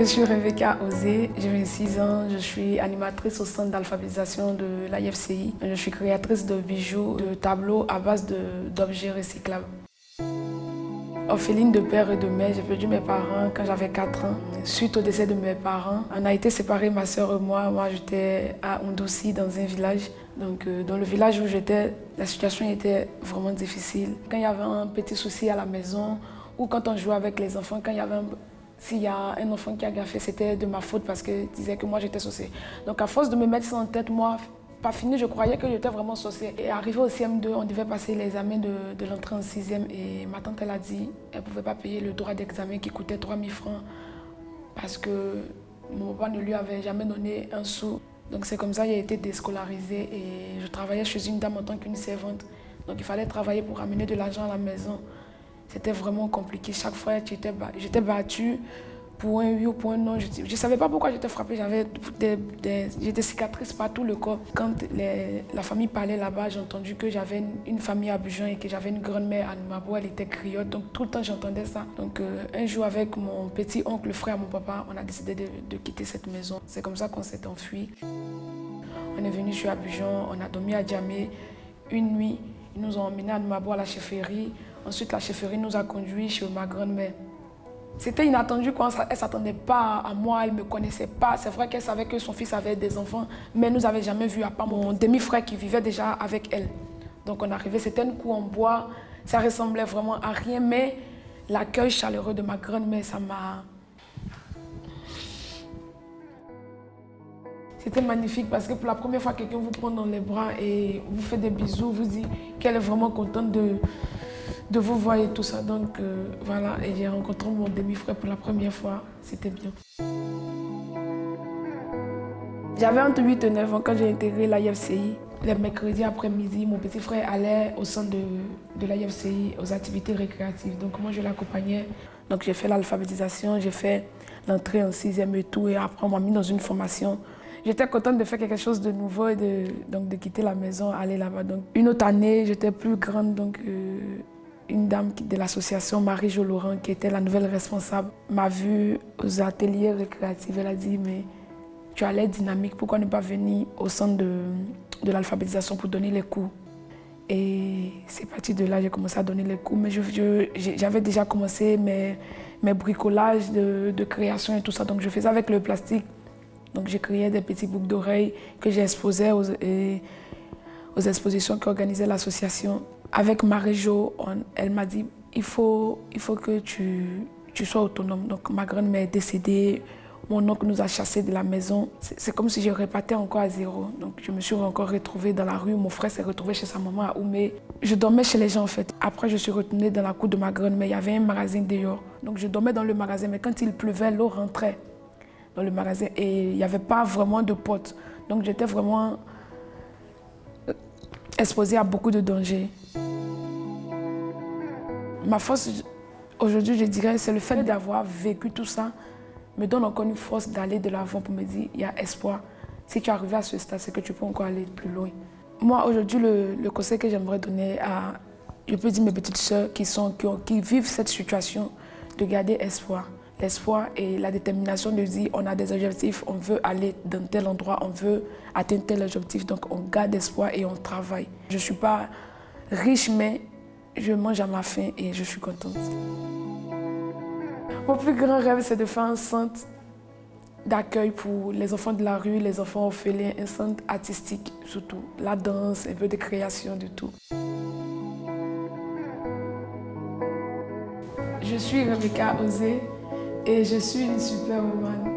Je suis Rebecca Osé, j'ai 26 ans, je suis animatrice au centre d'alphabétisation de l'IFCI. Je suis créatrice de bijoux, de tableaux à base d'objets recyclables. Orpheline de père et de mère, j'ai perdu mes parents quand j'avais 4 ans. Suite au décès de mes parents, on a été séparés, ma soeur et moi. Moi, j'étais à Ondoussi, dans un village. Donc, dans le village où j'étais, la situation était vraiment difficile. Quand il y avait un petit souci à la maison, ou quand on jouait avec les enfants, s'il y a un enfant qui a gaffé, c'était de ma faute parce qu'il disait que moi j'étais sorcière. Donc à force de me mettre ça en tête, moi, pas fini, je croyais que j'étais vraiment sorcière. Et arrivé au CM2, on devait passer les examens de l'entrée en 6e et ma tante, elle a dit qu'elle ne pouvait pas payer le droit d'examen qui coûtait 3000 francs parce que mon papa ne lui avait jamais donné un sou. Donc c'est comme ça que j'ai été déscolarisée et je travaillais chez une dame en tant qu'une servante. Donc il fallait travailler pour amener de l'argent à la maison. C'était vraiment compliqué. Chaque fois, j'étais battue pour un oui ou pour un non. Je ne savais pas pourquoi j'étais frappée. J'avais des cicatrices par tout le corps. Quand la famille parlait là-bas, j'ai entendu que j'avais une famille à Bujon et que j'avais une grand-mère à Numabo. Elle était griotte. Donc tout le temps, j'entendais ça. Donc un jour, avec mon petit oncle, le frère à mon papa, on a décidé de quitter cette maison. C'est comme ça qu'on s'est enfui. On est venu sur Abidjan, on a dormi à Djamé. Une nuit, ils nous ont emmenés à Numabo à la chefferie. Ensuite, la chefferie nous a conduits chez ma grand-mère. C'était inattendu, quoi. Elle ne s'attendait pas à moi, elle ne me connaissait pas. C'est vrai qu'elle savait que son fils avait des enfants, mais elle ne nous avait jamais vus, à part mon demi-frère qui vivait déjà avec elle. Donc on arrivait, c'était une cour en bois, ça ressemblait vraiment à rien, mais l'accueil chaleureux de ma grand-mère, ça m'a... C'était magnifique parce que pour la première fois, quelqu'un vous prend dans les bras et vous fait des bisous, vous dit qu'elle est vraiment contente de vous voir et tout ça. Donc voilà, et j'ai rencontré mon demi-frère pour la première fois. C'était bien. J'avais entre 8 et 9 ans quand j'ai intégré l'IFCI. Les mercredis après-midi, mon petit frère allait au centre de l'IFCI, aux activités récréatives. Donc moi, je l'accompagnais. Donc j'ai fait l'alphabétisation, j'ai fait l'entrée en 6e et tout. Et après, on m'a mis dans une formation. J'étais contente de faire quelque chose de nouveau et de quitter la maison, aller là-bas. Donc une autre année, j'étais plus grande. Donc, une dame de l'association, Marie-Jo Laurent, qui était la nouvelle responsable, m'a vue aux ateliers récréatifs. Elle a dit, mais tu as l'air dynamique, pourquoi ne pas venir au centre de l'alphabétisation pour donner les cours? Et c'est parti de là, j'ai commencé à donner les cours. Mais j'avais déjà commencé mes bricolages de création et tout ça. Donc je faisais avec le plastique. Donc j'ai créé des petits boucles d'oreilles que j'exposais aux expositions qu'organisait l'association. Avec Marie-Jo, elle m'a dit il faut que tu sois autonome. Donc ma grand-mère est décédée, mon oncle nous a chassés de la maison. C'est comme si je repartais encore à zéro. Donc je me suis encore retrouvée dans la rue. Mon frère s'est retrouvé chez sa maman à Oumé. Je dormais chez les gens en fait. Après je suis retournée dans la cour de ma grand-mère. Il y avait un magasin dehors. Donc je dormais dans le magasin. Mais quand il pleuvait, l'eau rentrait dans le magasin et il n'y avait pas vraiment de porte. Donc j'étais vraiment exposée à beaucoup de dangers. Ma force, aujourd'hui, je dirais, c'est le fait d'avoir vécu tout ça, me donne encore une force d'aller de l'avant pour me dire, il y a espoir. Si tu es arrivé à ce stade, c'est que tu peux encore aller plus loin. Moi, aujourd'hui, le conseil que j'aimerais donner à, je peux dire mes petites sœurs qui vivent cette situation, de garder espoir. L'espoir et la détermination de dire, on a des objectifs, on veut aller dans tel endroit, on veut atteindre tel objectif, donc on garde espoir et on travaille. Je ne suis pas riche, mais je mange à ma faim et je suis contente. Mon plus grand rêve, c'est de faire un centre d'accueil pour les enfants de la rue, les enfants orphelins, un centre artistique surtout, la danse, un peu de création, du tout. Je suis Rebecca Osé et je suis une superwoman.